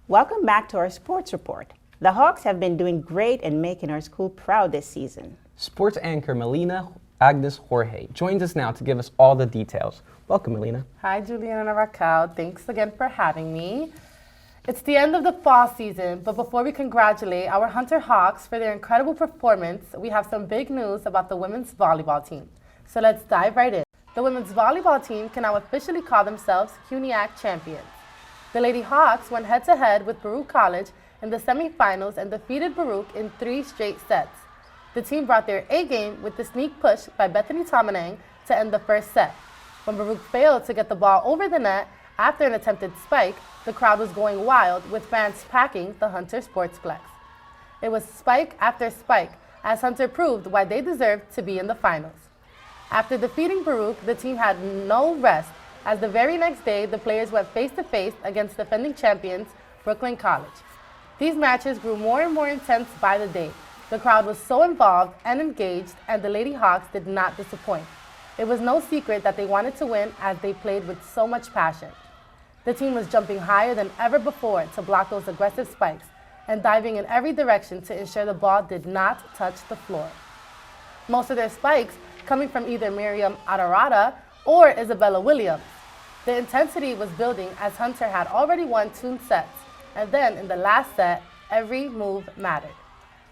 Welcome back to our sports report. The Hawks have been doing great and making our school proud this season. Sports anchor Melina Agnes Jorge joins us now to give us all the details. Welcome, Melina. Hi, Julian and Racquel. Thanks again for having me. It's the end of the fall season, but before we congratulate our Hunter Hawks for their incredible performance, we have some big news about the women's volleyball team. So let's dive right in. The women's volleyball team can now officially call themselves CUNYAC champions. The Lady Hawks went head-to-head with Baruch College in the semifinals and defeated Baruch in 3 straight sets. The team brought their A-game with the sneak push by Bethany Tomaneng to end the first set. When Baruch failed to get the ball over the net after an attempted spike, the crowd was going wild, with fans packing the Hunter Sportsplex. It was spike after spike, as Hunter proved why they deserved to be in the finals. After defeating Baruch, the team had no rest, as the very next day, the players went face-to-face against defending champions, Brooklyn College. These matches grew more and more intense by the day. The crowd was so involved and engaged, and the Lady Hawks did not disappoint. It was no secret that they wanted to win, as they played with so much passion. The team was jumping higher than ever before to block those aggressive spikes and diving in every direction to ensure the ball did not touch the floor. Most of their spikes coming from either Miriam Adarada or Isabella Williams. The intensity was building, as Hunter had already won 2 sets, and then in the last set, every move mattered.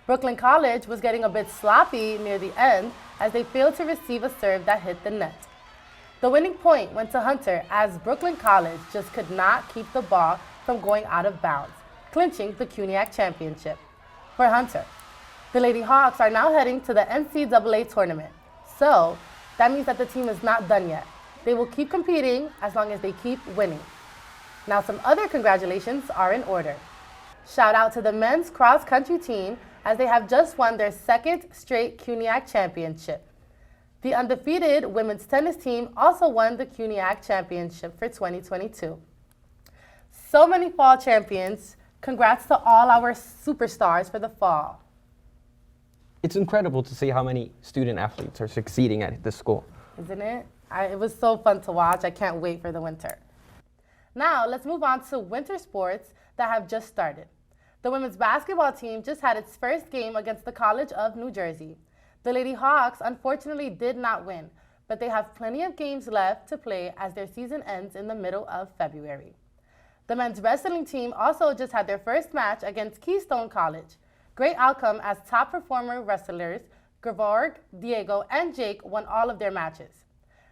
Brooklyn College was getting a bit sloppy near the end, as they failed to receive a serve that hit the net. The winning point went to Hunter, as Brooklyn College just could not keep the ball from going out of bounds, clinching the CUNYAC championship. For Hunter, the Lady Hawks are now heading to the NCAA tournament. So that means that the team is not done yet. They will keep competing as long as they keep winning. Now some other congratulations are in order. Shout out to the men's cross country team, as they have just won their 2nd straight CUNYAC championship. The undefeated women's tennis team also won the CUNYAC championship for 2022. So many fall champions. Congrats to all our superstars for the fall. It's incredible to see how many student athletes are succeeding at this school. Isn't it? It was so fun to watch. I can't wait for the winter. Now, let's move on to winter sports that have just started. The women's basketball team just had its first game against the College of New Jersey. The Lady Hawks unfortunately did not win, but they have plenty of games left to play, as their season ends in the middle of February. The men's wrestling team also just had their first match against Keystone College. Great outcome, as top performer wrestlers Gevorg, Diego, and Jake won all of their matches.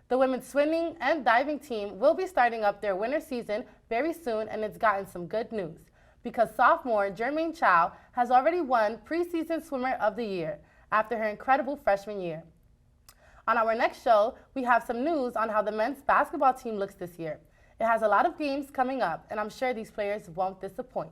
The women's swimming and diving team will be starting up their winter season very soon, and it's gotten some good news, because sophomore Jermaine Chow has already won preseason swimmer of the year after her incredible freshman year. On our next show, we have some news on how the men's basketball team looks this year. It has a lot of games coming up, and I'm sure these players won't disappoint.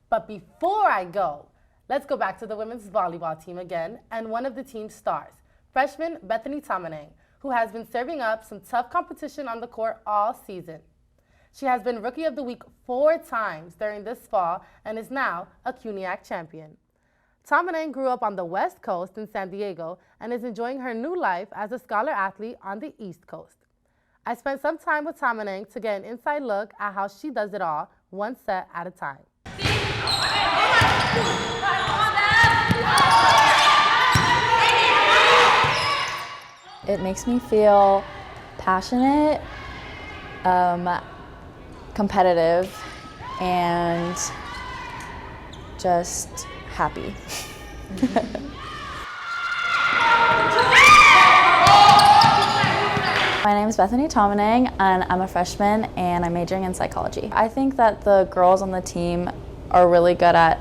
But before I go, let's go back to the women's volleyball team again, and one of the team's stars, freshman Bethany Tomaneng, who has been serving up some tough competition on the court all season. She has been Rookie of the Week 4 times during this fall and is now a CUNYAC champion. Tomaneng grew up on the West Coast in San Diego and is enjoying her new life as a scholar athlete on the East Coast. I spent some time with Tomaneng to get an inside look at how she does it all, one set at a time. It makes me feel passionate, competitive, and just happy. My name is Bethany Tomaneng, and I'm a freshman, and I'm majoring in psychology. I think that the girls on the team are really good at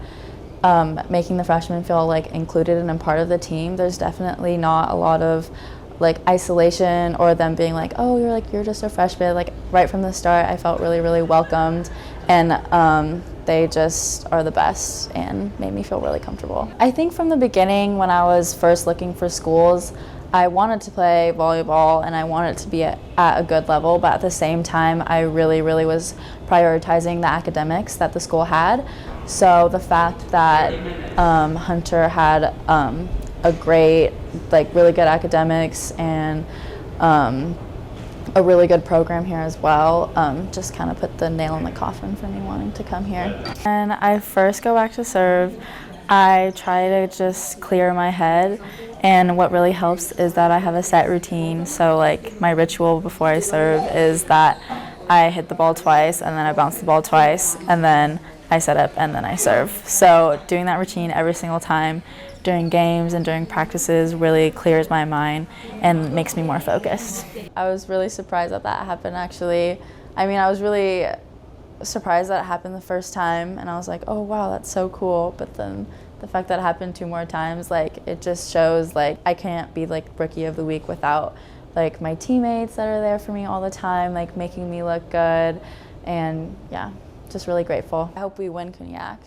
making the freshmen feel like included and a part of the team. There's definitely not a lot of isolation or them being like, oh, you're just a freshman. Right from the start, I felt really welcomed, and they just are the best and made me feel really comfortable. I think from the beginning, when I was first looking for schools, I wanted to play volleyball and I wanted to be at a good level, but at the same time, I really was prioritizing the academics that the school had. So the fact that Hunter had a great, really good academics and a really good program here as well. Just kind of put the nail in the coffin for me wanting to come here. And I first go back to serve. I try to just clear my head, and what really helps is that I have a set routine. So like my ritual before I serve is that I hit the ball twice, and then I bounce the ball twice, and then I set up, and then I serve. So doing that routine every single time during games and during practices really clears my mind and makes me more focused. I was really surprised that that happened, actually. I mean, I was really surprised that it happened the first time, and I was like, oh wow, that's so cool. But then the fact that it happened 2 more times, like, it just shows like I can't be like Rookie of the Week without like my teammates that are there for me all the time, like making me look good, and yeah, just really grateful. I hope we win Cognac.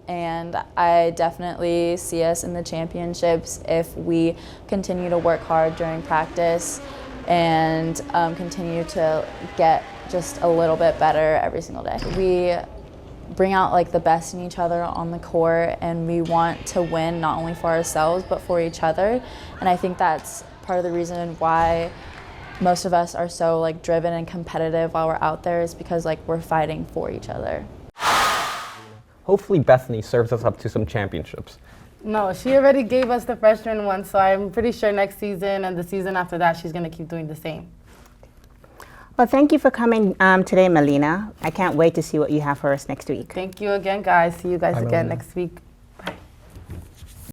And I definitely see us in the championships if we continue to work hard during practice and continue to get just a little bit better every single day. We bring out like the best in each other on the court, and we want to win not only for ourselves but for each other. And I think that's part of the reason why most of us are so like driven and competitive while we're out there, is because like we're fighting for each other. Hopefully Bethany serves us up to some championships. No, she already gave us the freshman one, so I'm pretty sure next season and the season after that, she's going to keep doing the same. Well, thank you for coming today, Melina. I can't wait to see what you have for us next week. Thank you again, guys. See you guys Bye, again Melina. next week.